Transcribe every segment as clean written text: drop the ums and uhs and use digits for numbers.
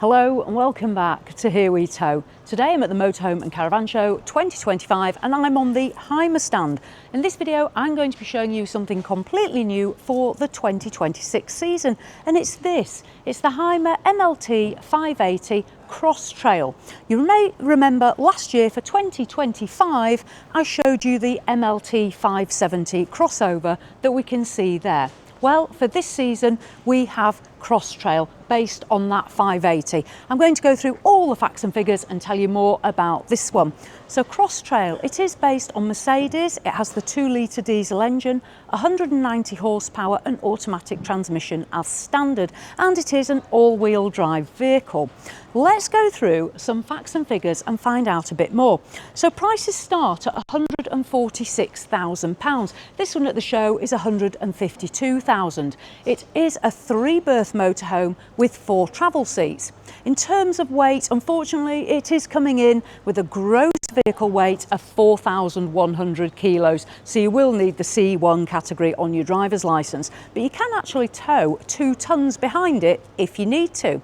Hello and welcome back to Here We Tow. Today I'm at the Motorhome and Caravan Show 2025 and I'm on the HYMER stand. In this video I'm going to be showing you something completely new for the 2026 season, and it's this. It's the HYMER ML-T 580 CrossTrail. You may remember last year for 2025 I showed you the ML-T 570 crossover that we can see there. Well, for this season we have CrossTrail based on that 580. I'm going to go through all the facts and figures and tell you more about this one. So CrossTrail, it is based on Mercedes. It has the 2-litre diesel engine, 190 horsepower and automatic transmission as standard, and it is an all-wheel drive vehicle. Let's go through some facts and figures and find out a bit more. So prices start at £146,000. This one at the show is £152,000. It is a 3-berth motorhome with 4 travel seats. In terms of weight, unfortunately, it is coming in with a gross vehicle weight of 4,100 kilos. So you will need the C1 category on your driver's license, but you can actually tow 2 tons behind it if you need to.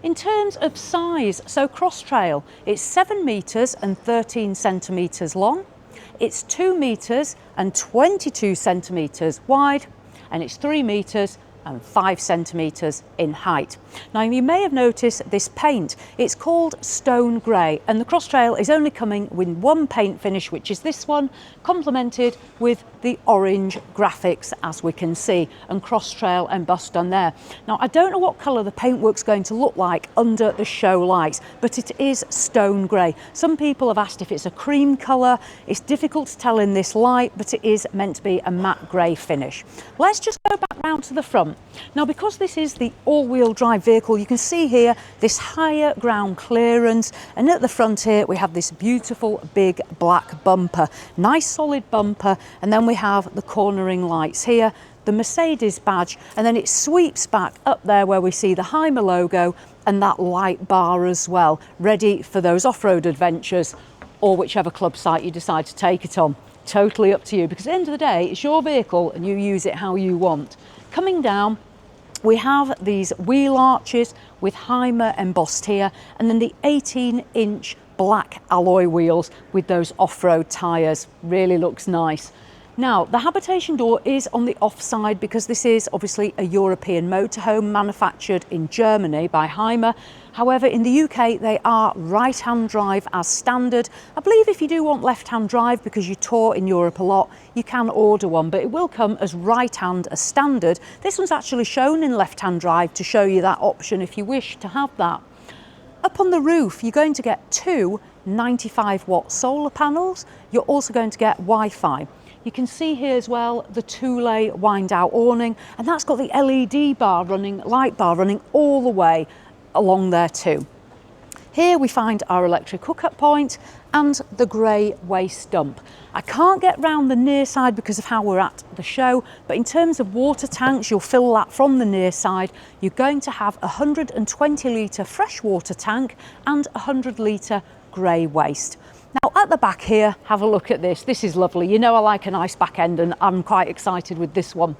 In terms of size, so CrossTrail, it's 7 metres and 13 centimetres long, it's 2 metres and 22 centimetres wide, and it's 3 metres and 5 centimetres in height. Now you may have noticed this paint. It's called stone grey, and the CrossTrail is only coming with one paint finish, which is this one, complemented with the orange graphics as we can see, and CrossTrail embossed on there. Now I don't know what colour the paintwork's going to look like under the show lights, but it is stone grey. Some people have asked if it's a cream colour. It's difficult to tell in this light, but it is meant to be a matte grey finish. Let's just go back round to the front. Now because this is the all-wheel drive vehicle, you can see here this higher ground clearance, and at the front here we have this beautiful big black bumper, nice solid bumper, and then we have the cornering lights here, the Mercedes badge, and then it sweeps back up there where we see the HYMER logo and that light bar as well, ready for those off-road adventures or whichever club site you decide to take it on. Totally up to you, because at the end of the day it's your vehicle and you use it how you want. Coming down, we have these wheel arches with HYMER embossed here, and then the 18-inch black alloy wheels with those off-road tyres. Really looks nice. Now, the habitation door is on the offside because this is obviously a European motorhome manufactured in Germany by HYMER. However, in the UK, they are right-hand drive as standard. I believe if you do want left-hand drive because you tour in Europe a lot, you can order one, but it will come as right-hand as standard. This one's actually shown in left-hand drive to show you that option if you wish to have that. Up on the roof, you're going to get 2 95-watt solar panels. You're also going to get Wi-Fi. You can see here as well the 2-lay wind-out awning, and that's got the LED bar running, light bar running all the way along there too. Here we find our electric hookup point and the grey waste dump. I can't get round the near side because of how we're at the show, but in terms of water tanks, you'll fill that from the near side. You're going to have a 120-litre freshwater tank and a 100-litre grey waste. Now at the back here, have a look at this. This is lovely. You know I like a nice back end, and I'm quite excited with this one.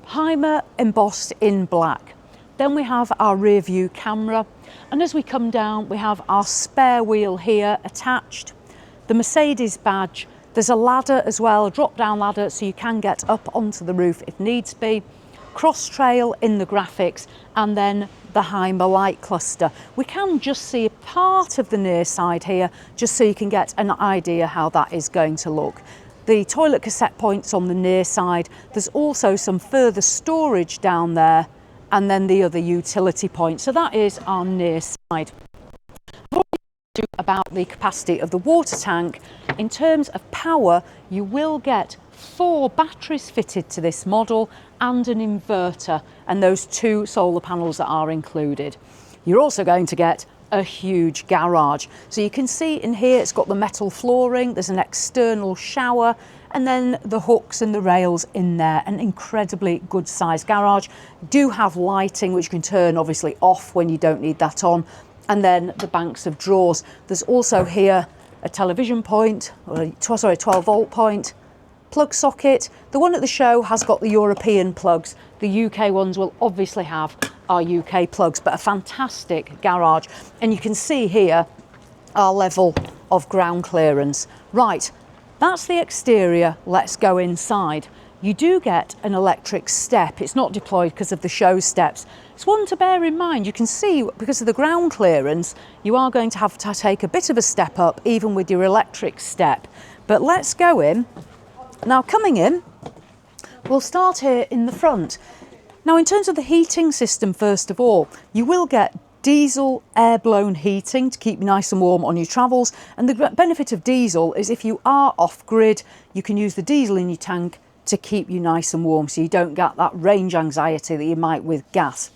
HYMER embossed in black. Then we have our rear view camera, and as we come down we have our spare wheel here attached, the Mercedes badge. There's a ladder as well, a drop down ladder, so you can get up onto the roof if needs be. CrossTrail in the graphics, and then the HYMER light cluster. We can just see a part of the near side here, just so you can get an idea how that is going to look. The toilet cassette points on the near side. There's also some further storage down there, and then the other utility point. So that is our near side. About the capacity of the water tank, in terms of power, you will get 4 batteries fitted to this model and an inverter, and those 2 solar panels that are included. You're also going to get a huge garage. So you can see in here it's got the metal flooring, there's an external shower, and then the hooks and the rails in there. An incredibly good sized garage. Do have lighting which you can turn obviously off when you don't need that on, and then the banks of drawers. There's also here a television point, or a 12-volt point, plug socket. The one at the show has got the European plugs. The UK ones will obviously have our UK plugs, but a fantastic garage. And you can see here our level of ground clearance. Right, that's the exterior. Let's go inside. You do get an electric step. It's not deployed because of the show steps. It's one to bear in mind. You can see because of the ground clearance, you are going to have to take a bit of a step up even with your electric step. But let's go in. Now coming in, we'll start here in the front. Now in terms of the heating system, first of all, you will get diesel air-blown heating to keep you nice and warm on your travels. And the benefit of diesel is if you are off-grid, you can use the diesel in your tank to keep you nice and warm, so you don't get that range anxiety that you might with gas.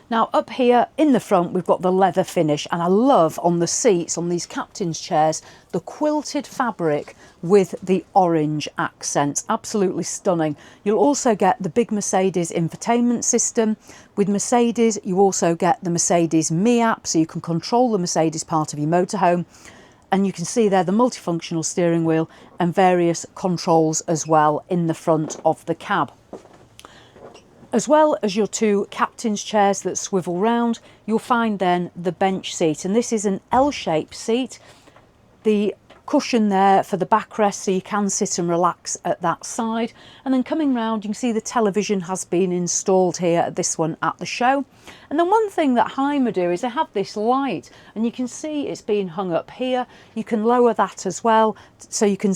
Now up here in the front we've got the leather finish, and I love on the seats on these captain's chairs the quilted fabric with the orange accents. Absolutely stunning. You'll also get the big Mercedes infotainment system. With Mercedes you also get the Mercedes Me app, so you can control the Mercedes part of your motorhome. And you can see there the multifunctional steering wheel and various controls as well in the front of the cab. As well as your two captain's chairs that swivel round, you'll find then the bench seat, and this is an L-shaped seat. The cushion there for the backrest, so you can sit and relax at that side. And then coming round, you can see the television has been installed here at this one at the show. And then one thing that HYMER do is they have this light, and you can see it's being hung up here. You can lower that as well, so you can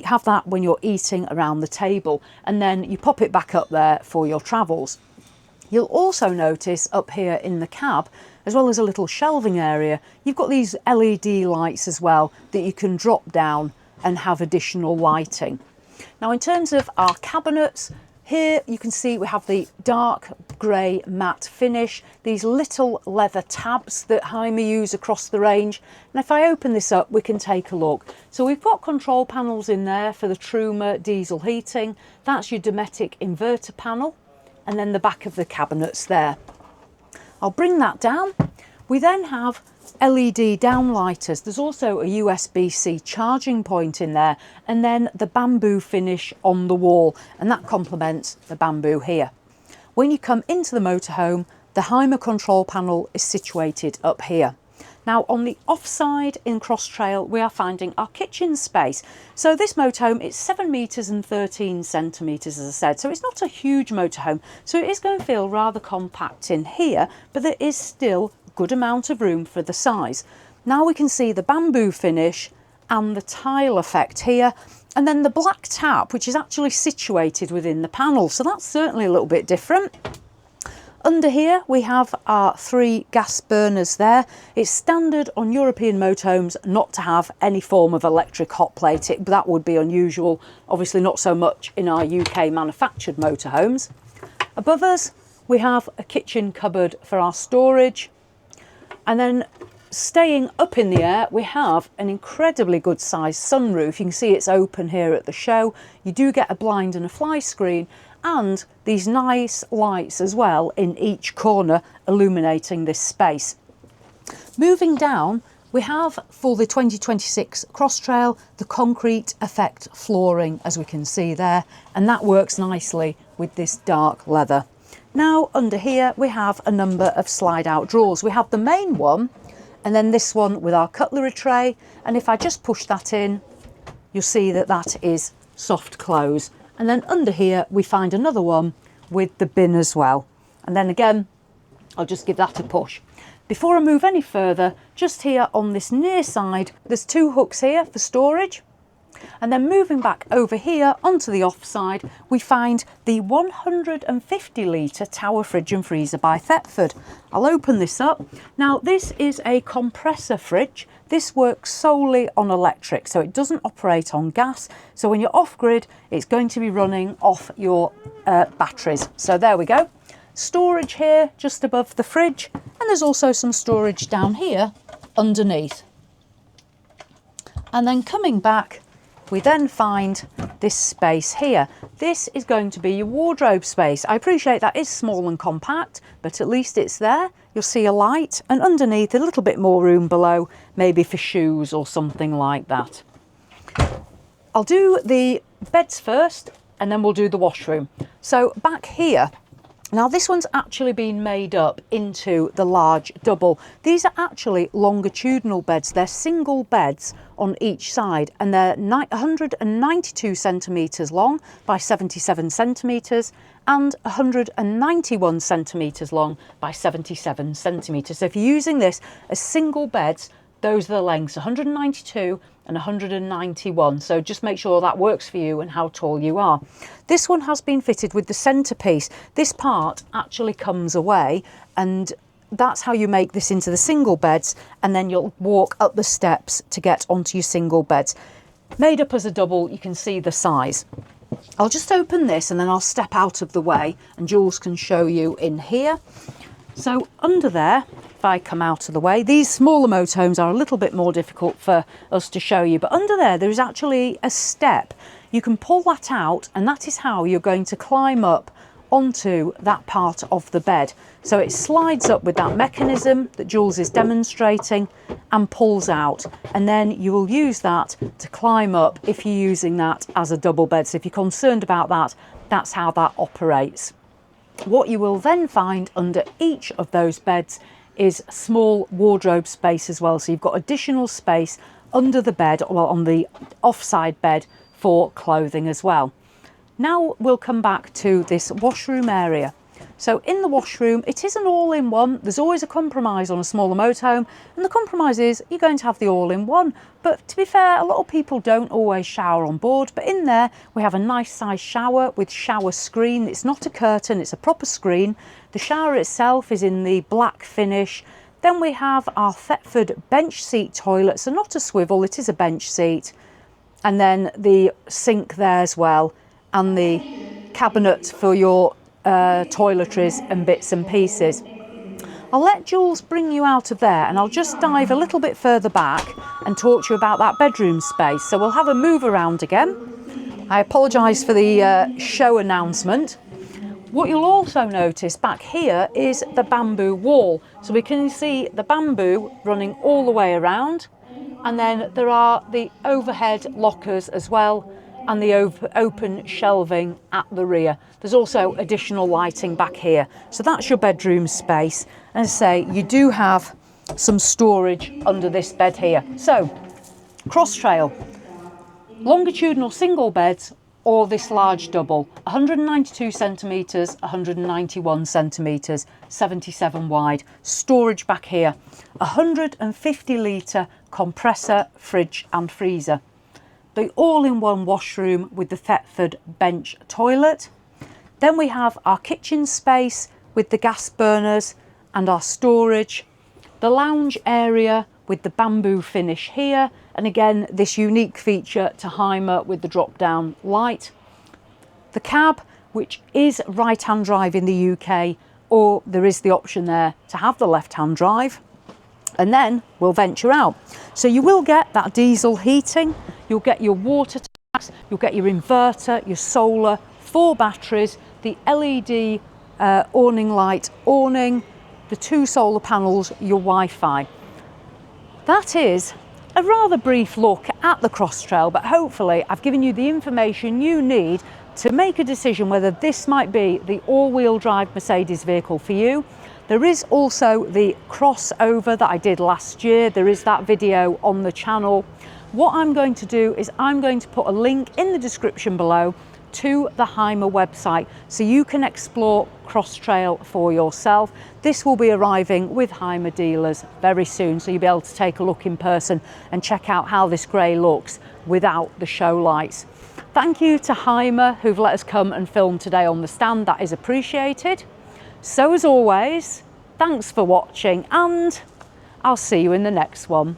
have that when you're eating around the table, and then you pop it back up there for your travels. You'll also notice up here in the cab, as well as a little shelving area, you've got these LED lights as well that you can drop down and have additional lighting. Now in terms of our cabinets, here you can see we have the dark grey matte finish, these little leather tabs that HYMER use across the range. And if I open this up, we can take a look. So we've got control panels in there for the Truma diesel heating. That's your Dometic inverter panel. And then the back of the cabinets there. I'll bring that down. We then have LED downlighters. There's also a USB-C charging point in there, and then the bamboo finish on the wall, and that complements the bamboo here. When you come into the motorhome, the HYMER control panel is situated up here. Now on the offside in CrossTrail, we are finding our kitchen space. So this motorhome, it's 7 metres and 13 centimetres, as I said. So it's not a huge motorhome. So it is going to feel rather compact in here, but there is still a good amount of room for the size. Now we can see the bamboo finish and the tile effect here. And then the black tap, which is actually situated within the panel. So that's certainly a little bit different. Under here we have our 3 gas burners there. It's standard on European motorhomes not to have any form of electric hot plate. That would be unusual, obviously not so much in our UK manufactured motorhomes. Above us we have a kitchen cupboard for our storage, and then staying up in the air we have an incredibly good sized sunroof. You can see it's open here at the show. You do get a blind and a fly screen, and these nice lights as well in each corner illuminating this space. Moving down, we have for the 2026 CrossTrail the concrete effect flooring, as we can see there, and that works nicely with this dark leather. Now under here we have a number of slide out drawers. We have the main one, and then this one with our cutlery tray, and if I just push that in, you'll see that that is soft close. And then under here we find another one with the bin as well. And then again, I'll just give that a push. Before I move any further, just here on this near side, there's 2 hooks here for storage. And then moving back over here onto the off side, we find the 150 litre tower fridge and freezer by Thetford. I'll open this up. Now this is a compressor fridge. This works solely on electric, so it doesn't operate on gas. So when you're off grid, it's going to be running off your batteries. So there we go. Storage here just above the fridge, and there's also some storage down here underneath. And then coming back, we then find this space here. This is going to be your wardrobe space. I appreciate that is small and compact, but at least it's there. You'll see a light, and underneath a little bit more room below, maybe for shoes or something like that. I'll do the beds first, and then we'll do the washroom. So back here, now this one's actually been made up into the large double. These are actually longitudinal beds. They're single beds on each side, and they're 192 centimetres long by 77 centimetres and 191 centimetres long by 77 centimetres. So if you're using this as single beds, those are the lengths, 192 and 191. So just make sure that works for you and how tall you are. This one has been fitted with the centrepiece. This part actually comes away, and that's how you make this into the single beds, and then you'll walk up the steps to get onto your single beds. Made up as a double, you can see the size. I'll just open this and then I'll step out of the way and Jules can show you in here. So under there, if I come out of the way, these smaller motorhomes are a little bit more difficult for us to show you, but under there is actually a step. You can pull that out, and that is how you're going to climb up onto that part of the bed. So it slides up with that mechanism that Jules is demonstrating and pulls out, and then you will use that to climb up if you're using that as a double bed. So if you're concerned about that, that's how that operates. What you will then find under each of those beds is small wardrobe space as well. So you've got additional space under the bed, well, on the offside bed, for clothing as well. Now we'll come back to this washroom area. So in the washroom, it is an all-in-one. There's always a compromise on a smaller motorhome, and the compromise is you're going to have the all-in-one. But to be fair, a lot of people don't always shower on board, but in there we have a nice size shower with shower screen. It's not a curtain, it's a proper screen. The shower itself is in the black finish. Then we have our Thetford bench seat toilet, so not a swivel, it is a bench seat. And then the sink there as well, and the cabinet for your toiletries and bits and pieces. I'll let Jules bring you out of there, and I'll just dive a little bit further back and talk to you about that bedroom space. So we'll have a move around again. I apologise for the show announcement. What you'll also notice back here is the bamboo wall. So we can see the bamboo running all the way around, and then there are the overhead lockers as well, and the open shelving at the rear. There's also additional lighting back here. So that's your bedroom space. And as I say, you do have some storage under this bed here. So, CrossTrail, longitudinal single beds or this large double, 192 centimetres, 191 centimetres, 77 wide. Storage back here, 150 litre compressor, fridge and freezer. The all-in-one washroom with the Thetford bench toilet. Then we have our kitchen space with the gas burners and our storage. The lounge area with the bamboo finish here, and again this unique feature to HYMER with the drop-down light. The cab, which is right-hand drive in the UK, or there is the option there to have the left-hand drive. And then we'll venture out. So you will get that diesel heating, you'll get your water taps, you'll get your inverter, your solar, 4 batteries, the LED awning light awning, the 2 solar panels, your Wi-Fi. That is a rather brief look at the CrossTrail, but hopefully I've given you the information you need to make a decision whether this might be the all-wheel drive Mercedes vehicle for you. There is also the crossover that I did last year. There is that video on the channel. What I'm going to do is I'm going to put a link in the description below to the HYMER website so you can explore CrossTrail for yourself. This will be arriving with HYMER dealers very soon, so you'll be able to take a look in person and check out how this grey looks without the show lights. Thank you to HYMER who've let us come and film today on the stand. That is appreciated. So as always, thanks for watching, and I'll see you in the next one.